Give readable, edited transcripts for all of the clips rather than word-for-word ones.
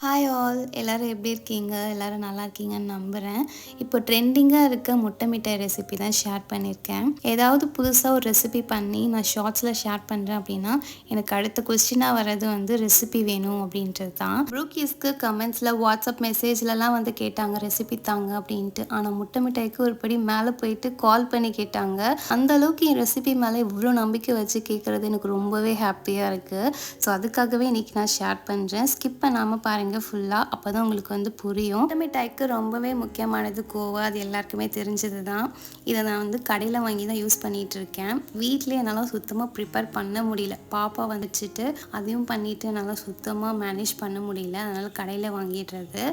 Hi all எல்லோரும் எப்படி இருக்கீங்க? எல்லோரும் நல்லா இருக்கீங்கன்னு நம்புகிறேன். இப்போ ட்ரெண்டிங்காக இருக்க முட்டை மிட்டாய் ரெசிபி தான் ஷேர் பண்ணியிருக்கேன். ஏதாவது புதுசாக ஒரு ரெசிபி பண்ணி நான் ஷார்ட்ஸில் ஷேர் பண்ணுறேன் அப்படின்னா எனக்கு அடுத்த கொஸ்டினாக வர்றது வந்து ரெசிபி வேணும் அப்படின்றது தான். ப்ரூக்கீஸ்க்கு கமெண்ட்ஸில் வாட்ஸ்அப் மெசேஜ்லலாம் வந்து கேட்டாங்க ரெசிபி தாங்க அப்படின்ட்டு. ஆனால் முட்டை மிட்டாய்க்கு ஒரு படி மேலே போயிட்டு கால் பண்ணி கேட்டாங்க. அந்த அளவுக்கு என் ரெசிபி மேலே இவ்வளோ நம்பிக்கை வச்சு கேட்குறது எனக்கு ரொம்பவே ஹாப்பியாக இருக்குது. ஸோ அதுக்காகவே இன்றைக்கி நான் ஷேர் பண்ணுறேன். ஸ்கிப் பண்ணாமல் பாருங்கள் ஃபுல்லாக, அப்போ தான் உங்களுக்கு வந்து புரியும். முட்டை மிட்டாய்க்கு ரொம்பவே முக்கியமானது கோவா. அது எல்லாருக்குமே தெரிஞ்சது தான். இதை நான் வந்து கடையில் வாங்கி தான் யூஸ் பண்ணிகிட்டு இருக்கேன். வீட்டிலே என்னால் சுத்தமாக ப்ரிப்பேர் பண்ண முடியல. பாப்பா வந்துச்சுட்டு அதையும் பண்ணிவிட்டு என்னால் சுத்தமாக மேனேஜ் பண்ண முடியல. அதனால் கடையில் வாங்கிடுறது.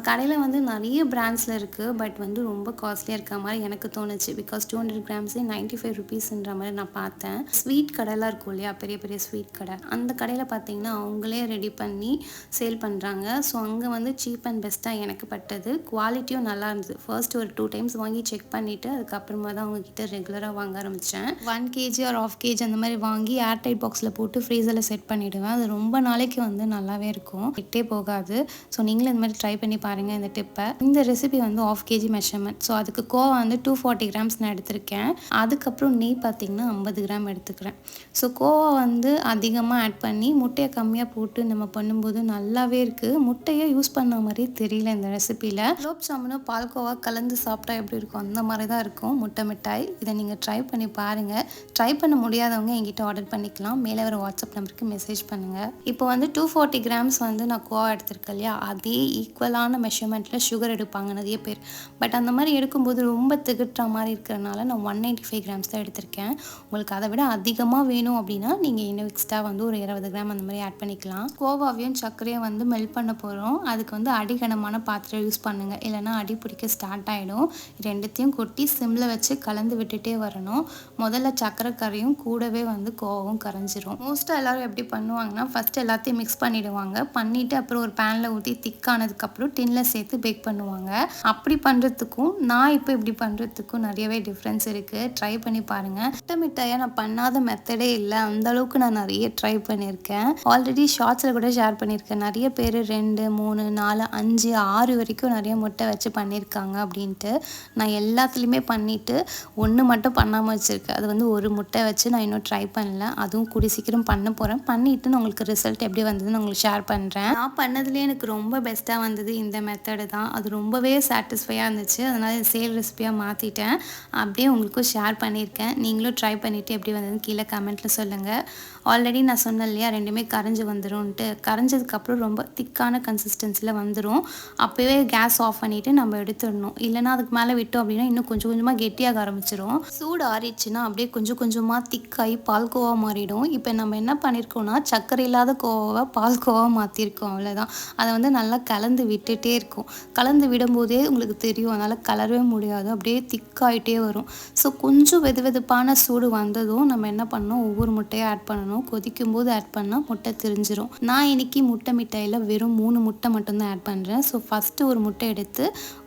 கடையில் வந்து நிறைய பிராண்ட்ஸில் இருக்குது. பட் வந்து ரொம்ப காஸ்ட்லியாக இருக்க மாதிரி எனக்கு தோணுச்சு. பிகாஸ் 200 கிராம்ஸே 95 ருபீஸ்ன்ற மாதிரி நான் பார்த்தேன். ஸ்வீட் கடைலாம் இருக்கும் இல்லையா, பெரிய பெரிய ஸ்வீட் கடை, அந்த கடையில் பார்த்தீங்கன்னா அவங்களே ரெடி பண்ணி சேல் பண்ணுறாங்க. ஸோ அங்கே வந்து சீப் அண்ட் பெஸ்ட்டாக எனக்கு பட்டது. குவாலிட்டியும் நல்லா இருந்தது. ஃபர்ஸ்ட் ஒரு 2 டைம்ஸ் வாங்கி செக் பண்ணிவிட்டு அதுக்கப்புறமா தான் அவங்கக்கிட்ட ரெகுலராக வாங்க ஆரம்பித்தேன். 1 கேஜி ஆர் 1/2 கேஜி அந்த மாதிரி வாங்கி ஏர்டைட் பாக்ஸில் போட்டு ஃப்ரீசரில் செட் பண்ணிவிடுவேன். அது ரொம்ப நாளைக்கு வந்து நல்லாவே இருக்கும், கிட்டே போகாது. ஸோ நீங்களும் இந்த மாதிரி ட்ரை பண்ணி பாருங்கள் இந்த டிப்பை. இந்த ரெசிபி வந்து 1/2 கேஜி மெஷர்மெண்ட். ஸோ அதுக்கு கோவா வந்து 240 கிராம்ஸ் நான் எடுத்திருக்கேன். அதுக்கப்புறம் நெய் பார்த்திங்கன்னா 50 கிராம் எடுத்துக்கிறேன். ஸோ கோவா வந்து அதிகமாக ஆட் பண்ணி முட்டையை கம்மியாக போட்டு நம்ம பண்ணும்போது நல்லாவே இருக்குது. முட்டையை யூஸ் பண்ண மாதிரி தெரியல இந்த ரெசிபியில். குலோப் ஜாமுனும் பால்கோவா கலந்து சாப்பிட்டா எப்படி இருக்கும் அந்த மாதிரி தான் இருக்கும் முட்டை மிட்டாய். இதை நீங்கள் ட்ரை பண்ணி பாருங்கள். ட்ரை பண்ண முடியாதவங்க என்கிட்ட ஆர்டர் பண்ணிக்கலாம். மேலே வர வாட்ஸ்அப் நம்பருக்கு மெசேஜ் பண்ணுங்கள். இப்போ வந்து 240 கிராம்ஸ் வந்து நான் கோவா எடுத்திருக்கேன் இல்லையா, அதே ஈக்குவலான மெஷர்மெண்ட்டில் சுகர் எடுப்பாங்க நிறைய பேர். பட் அந்த மாதிரி எடுக்கும்போது ரொம்ப திகட்டுற மாதிரி இருக்கிறனால நான் 195 கிராம்ஸ் தான் எடுத்திருக்கேன். உங்களுக்கு அதை விட அதிகமாக வேணும் அப்படின்னா நீங்கள் இன்னும் எக்ஸ்ட்ரா வந்து ஒரு 20 கிராம் அந்த மாதிரி ஆட் பண்ணிக்கலாம். கோவாவையும் சர்க்கரையும் வந்து மெல்ட் பண்ண போகிறோம். அதுக்கு வந்து அடிகனமான பாத்திரம் யூஸ் பண்ணுங்கள், இல்லைனா அடி பிடிக்க ஸ்டார்ட் ஆகிடும். ரெண்டுத்தையும் கொட்டி சிம்மில் வச்சு கலந்து விட்டுட்டே வரணும். முதல்ல சர்க்கரை கரையும் கூடவே வந்து கோவாவும் கரைஞ்சிரும். மோஸ்ட்டாக எல்லோரும் எப்படி பண்ணுவாங்கன்னா ஃபஸ்ட்டு எல்லாத்தையும் மிக்ஸ் பண்ணிவிடுவாங்க. பண்ணிவிட்டு அப்புறம் ஒரு பேனில் ஊற்றி திக்கானதுக்கப்புறம் டின்னில் சேர்த்து பேக் பண்ணுவாங்க. அப்படி பண்ணுறதுக்கும் நான் இப்போ இப்படி பண்ணுறதுக்கும் நிறையவே டிஃப்ரென்ஸ் இருக்குது. ட்ரை பண்ணி பாருங்கள். முட்டை மிட்டாயை நான் பண்ணாத மெத்தடே இல்லை. அந்தளவுக்கு நான் நிறைய ட்ரை பண்ணியிருக்கேன். ஆல்ரெடி ஷார்ட்ஸில் கூட ஷேர் பண்ணியிருக்கேன். நிறைய பேர் 2, 3, 4, 5, 6 வரைக்கும் நிறைய முட்டை வச்சு பண்ணியிருக்காங்க அப்படின்ட்டு. நான் எல்லாத்துலேயுமே பண்ணிவிட்டு ஒன்று மட்டும் பண்ணாமல் வச்சுருக்கேன். அது வந்து ஒரு முட்டை வச்சு நான் இன்னும் ட்ரை பண்ணல. அதுவும் கூடி சீக்கிரம் பண்ண போகிறேன். பண்ணிவிட்டு நான் உங்களுக்கு ரிசல்ட் எப்படி வந்ததுன்னு உங்களுக்கு ஷேர் பண்ணுறேன். நான் பண்ணதுலேயே எனக்கு ரொம்ப பெஸ்ட்டாக வந்தது இந்த மெத்தடு தான். அது ரொம்பவே சாட்டிஸ்ஃபையாக இருந்துச்சு. அதனால் இது சேல் ரெசிபியாக மாற்றிட்டேன். அப்படியே உங்களுக்கும் ஷேர் பண்ணியிருக்கேன். நீங்களும் ட்ரை பண்ணிவிட்டு எப்படி வந்ததுன்னு கீழே கமெண்ட்டில் சொல்லுங்கள். ஆல்ரெடி நான் சொன்னேன் இல்லையா, ரெண்டுமே கரைஞ்சி வந்துடும்ன்ட்டு. கரைஞ்சதுக்கப்புறம் ரொம்ப திக்கான கன்சிஸ்டன்சியில் வந்துடும். அப்போவே கேஸ் ஆஃப் பண்ணிவிட்டு நம்ம எடுத்துடணும். இல்லைனா அதுக்கு மேலே விட்டோம் அப்படின்னா இன்னும் கொஞ்சம் கொஞ்சமாக கெட்டியாக ஆரம்பிச்சிடும். சூடு ஆறிடுச்சுன்னா அப்படியே கொஞ்சம் கொஞ்சமாக திக்காகி பால்கோவா மாறிடும். இப்போ நம்ம என்ன பண்ணியிருக்கோம்னா சர்க்கரை இல்லாத கோவாவை பால்கோவா மாற்றிருக்கோம், அவ்வளோதான். அதை வந்து நல்லா கலந்து விட்டுட்டே இருக்கும். கலந்து விடும்போதே உங்களுக்கு தெரியும், அதனால் கலரவே முடியாது, அப்படியே திக்காகிட்டே வரும். ஸோ கொஞ்சம் வெது வெதுப்பான சூடு வந்ததும் நம்ம என்ன பண்ணணும், ஒவ்வொரு முட்டையாக ஆட் பண்ணணும். கொதிக்கும் போது ஆட் பண்ணால் முட்டை தெரிஞ்சிடும். நான் இன்னைக்கு முட்டை மிட்டாயில் வெறும் 3 முட்டை மட்டும்தான் ஆட் பண்ணுறேன். ஸோ ஃபஸ்ட்டு ஒரு முட்டை எடுத்து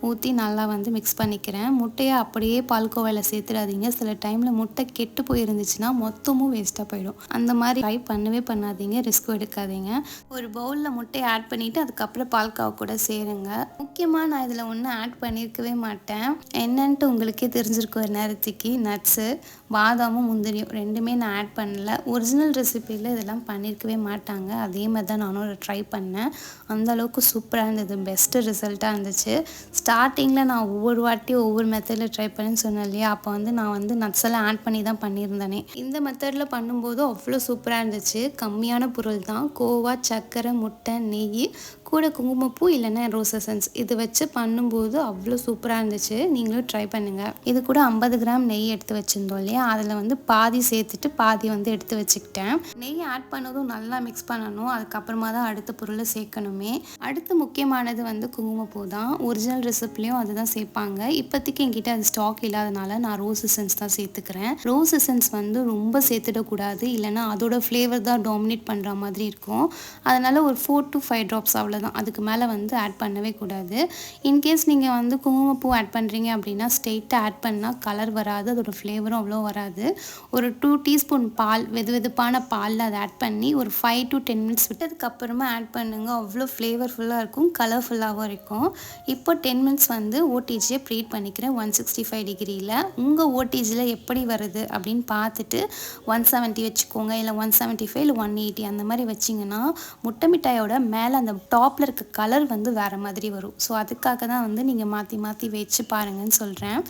ஊற்றி நல்லா வந்து மிக்ஸ் பண்ணிக்கிறேன். முட்டையை அப்படியே பால்கோவாவில் சேர்த்துடாதீங்க. சில டைமில் முட்டை கெட்டு போயிருந்துச்சுன்னா மொத்தமும் வேஸ்ட்டாக போயிடும். அந்த மாதிரி ட்ரை பண்ணவே பண்ணாதீங்க, ரிஸ்க் எடுக்காதீங்க. ஒரு பவுலில் முட்டையை ஆட் பண்ணிவிட்டு அதுக்கப்புறம் பால்கோவா கூட சேருங்க. முக்கியமாக நான் இதில் ஒன்றும் ஆட் பண்ணியிருக்கவே மாட்டேன். என்னன்ட்டு உங்களுக்கே தெரிஞ்சிருக்கும் ஒரு நேரத்துக்கு. நட்ஸு, பாதாமும் முந்திரியும் ரெண்டுமே நான் ஆட் பண்ணல. ஒரிஜினல் ரெசிபியில் இதெல்லாம் பண்ணியிருக்கவே மாட்டாங்க. அதே மாதிரி தான் நானும் ட்ரை பண்ணேன். அந்தளவுக்கு சூப்பராக இருந்தது. பெஸ்ட்டு ரிசல்ட்டாக இருந்துச்சு. ஸ்டார்டிங்கில் நான் ஒவ்வொரு வாட்டியும் ஒவ்வொரு மெத்தடில் ட்ரை பண்ணேன்னு சொன்னேன் இல்லையா, அப்போ வந்து நான் வந்து நட்ஸ் எல்லாம் ஆட் பண்ணி தான் பண்ணியிருந்தேனே. இந்த மெத்தடில் பண்ணும்போது அவ்வளோ சூப்பராக இருந்துச்சு. கம்மியான பொருள் தான். கோவா, சர்க்கரை, முட்டை, நெய், கூட குங்குமப்பூ இல்லைன்னா ரோஸ் எசன்ஸ் இது வச்சு பண்ணும்போது அவ்வளோ சூப்பராக இருந்துச்சு. நீங்களும் ட்ரை பண்ணுங்கள். இது கூட 50 கிராம் நெய் எடுத்து வச்சுருந்தோம் இல்லையா, அதில் வந்து பாதி சேர்த்துட்டு பாதி வந்து எடுத்து வச்சுக்கிட்டேன். நெய் ஆட் பண்ணதும் நல்லா மிக்ஸ் பண்ணணும். அதுக்கப்புறமா தான் அடுத்த பொருளை சேர்க்கணுமே. அடுத்து முக்கியமானது வந்து குங்குமப்பூ தான். ஒரிஜினல் ரெசிப்லேயும் அதுதான் சேர்ப்பாங்க. இப்போதைக்கு என்கிட்ட அது ஸ்டாக் இல்லாதனால நான் ரோஸ் எசன்ஸ் தான் சேர்த்துக்கிறேன். ரோஸ் எசன்ஸ் வந்து ரொம்ப சேர்த்துடக்கூடாது, இல்லைனா அதோட ஃப்ளேவர் தான் டாமினேட் பண்ணுற மாதிரி இருக்கும். அதனால் ஒரு 4 to 5 ட்ராப்ஸ் அவ்வளோ தான். அதுக்கு மேலே வந்து ஆட் பண்ணவே கூடாது. இன்கேஸ் நீங்கள் வந்து குங்குமப்பூ ஆட் பண்ணுறீங்க அப்படின்னா ஸ்ட்ரெயிட்டாக ஆட் பண்ணால் கலர் வராது, அதோட ஃப்ளேவரும் அவ்வளோ வராது. ஒரு 2 டீஸ்பூன் பால், வெது வெதுப்பான பாலில் அதை ஆட் பண்ணி ஒரு 5 to 10 மினிட்ஸ் விட்டதுக்கப்புறமா ஆட் பண்ணுங்கள். அவ்வளோ ஃப்ளேவர்ஃபுல்லாக இருக்கும், கலர்ஃபுல்லாகவும் இருக்கும். இப்போ 10 மினிட்ஸ் வந்து ஓடிஜியை ப்ரீட் பண்ணிக்கிறேன் 165 டிகிரியில். உங்கள் ஓடிஜியில் எப்படி வருது அப்படின்னு பார்த்துட்டு 170 வச்சுக்கோங்க, இல்லை 175 இல்லை 180 அந்த மாதிரி வச்சிங்கன்னா முட்டை மிட்டாயோட மேலே அந்த டாப்பில் இருக்க கலர் வந்து வேறு மாதிரி வரும். ஸோ அதுக்காக தான் வந்து நீங்கள் மாற்றி மாற்றி வச்சு பாருங்கன்னு சொல்கிறேன்.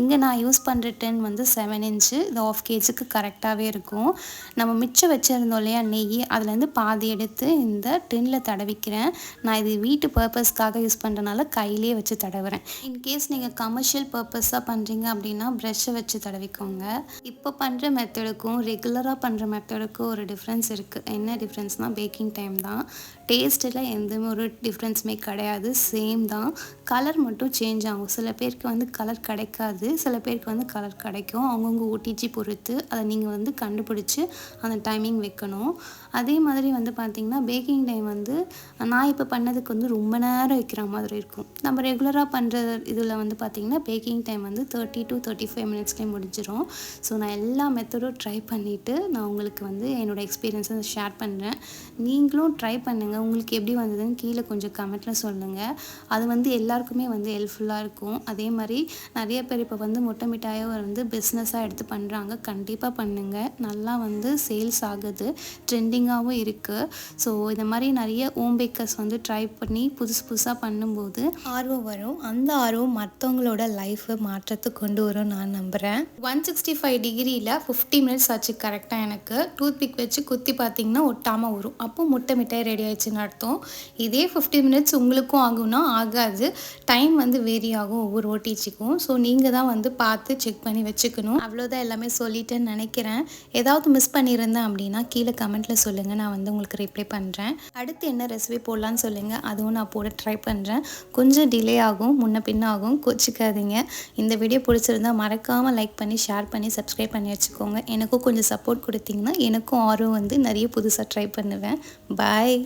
இங்கே நான் யூஸ் பண்ணுற டின் வந்து 7 இன்ச்சு, இது 1/2 கேஜிக்கு கரெக்டாகவே இருக்கும். நம்ம மிச்சம் வச்சுருந்தோம் இல்லையா நெய், அதுலேருந்து பாதி எடுத்து இந்த டின்னில் தடவிக்கிறேன். நான் இது வீட்டு பர்பஸ்க்காக யூஸ் பண்ணுறனால கையிலே வச்சு தடவுறேன். இன்கேஸ் நீங்கள் கமர்ஷியல் பர்பஸாக பண்ணுறீங்க அப்படின்னா ப்ரெஷ்ஷை வச்சு தடவிக்கோங்க. இப்போ பண்ணுற மெத்தடுக்கும் ரெகுலராக பண்ணுற மெத்தடுக்கும் ஒரு டிஃப்ரென்ஸ் இருக்குது. என்ன டிஃப்ரென்ஸ்னால் பேக்கிங் டைம் தான். டேஸ்ட்டில் எந்த ஒரு டிஃப்ரென்ஸுமே கிடையாது, சேம் தான். கலர் மட்டும் சேஞ்ச் ஆகும். சில பேருக்கு வந்து கலர் கிடைக்காது, சில பேருக்கு வந்து கலர் கிடைக்கும். அவங்கவுங்க ஓடிஜி பொறுத்து அதை நீங்கள் வந்து கண்டுபிடிச்சி அந்த டைமிங் வைக்கணும். அதே மாதிரி வந்து பார்த்திங்கன்னா பேக்கிங் டைம் வந்து நான் இப்போ பண்ணதுக்கு வந்து ரொம்ப நேரம் வைக்கிற மாதிரி இருக்கும். நம்ம ரெகுலராக பண்ணுற இதில் வந்து பார்த்திங்கன்னா பேக்கிங் டைம் வந்து 30 to 35 மினிட்ஸ்லேயே முடிஞ்சிடும். ஸோ நான் எல்லா மெத்தடும் ட்ரை பண்ணிவிட்டு நான் உங்களுக்கு வந்து என்னோடய எக்ஸ்பீரியன்ஸை ஷேர் பண்ணுறேன். நீங்களும் ட்ரை பண்ணுங்கள். உங்களுக்கு எப்படி வந்ததுன்னு கீழே கொஞ்சம் கமெண்ட்டில் சொல்லுங்கள். அது வந்து எல்லாருக்குமே வந்து ஹெல்ப்ஃபுல்லாக இருக்கும். அதே மாதிரி நிறைய பேர் இப்போ வந்து முட்டை மிட்டாயை வந்து பிஸ்னஸாக எடுத்து பண்ணுறாங்க. கண்டிப்பாக பண்ணுங்கள். நல்லா வந்து சேல்ஸ் ஆகுது, ட்ரெண்டிங்காகவும் இருக்குது. ஸோ இந்த மாதிரி நிறைய ஹோம் பேக்கர்ஸ் வந்து ட்ரை பண்ணி புதுசாக பண்ணும்போது ஆர்வம் வரும். அந்த ஆர்வம் மற்றவங்களோட லைஃப்பை மாற்றத்தை கொண்டு வரும் நான் நம்புகிறேன். 165 டிகிரியில் 50 மினிட்ஸ் ஆச்சு கரெக்டாக. எனக்கு டூத் பிக் வச்சு குத்தி பார்த்திங்கன்னா ஒட்டாமல் வரும். அப்போ முட்டை மிட்டாய் ரெடி ஆயிடுச்சுன்னு அர்த்தம். இதே 50 மினிட்ஸ் உங்களுக்கும் ஆகும்னா ஆகாது. டைம் வந்து வேரி ஆகும் ஒவ்வொரு ஓடிஜிக்கும். ஸோ நீங்கள் தான் வந்து பார்த்து செக் பண்ணி வச்சுக்கணும். அவ்வளோதான், எல்லாமே சொல்லிட்டேன்னு நினைக்கிறேன். ஏதாவது மிஸ் பண்ணியிருந்தேன் அப்படின்னா கீழே கமெண்ட்டில் சொல்லுங்கள், நான் வந்து உங்களுக்கு ரிப்ளை பண்ணுறேன். அடுத்து என்ன ரெசிபி போடலான்னு சொல்லுங்கள், அதுவும் நான் போட ட்ரை பண்ணுறேன். கொஞ்சம் டிலே ஆகும், முன்ன பின்ன ஆகும், கோச்சிக்காதீங்க. இந்த வீடியோ பிடிச்சிருந்தா மறக்காமல் லைக் பண்ணி ஷேர் பண்ணி சப்ஸ்கிரைப் பண்ணி வச்சுக்கோங்க. எனக்கும் கொஞ்சம் சப்போர்ட் கொடுத்தீங்கன்னா எனக்கும் ஆர்வம் வந்து நிறைய புதுசாக ட்ரை பண்ணுவேன். பாய்.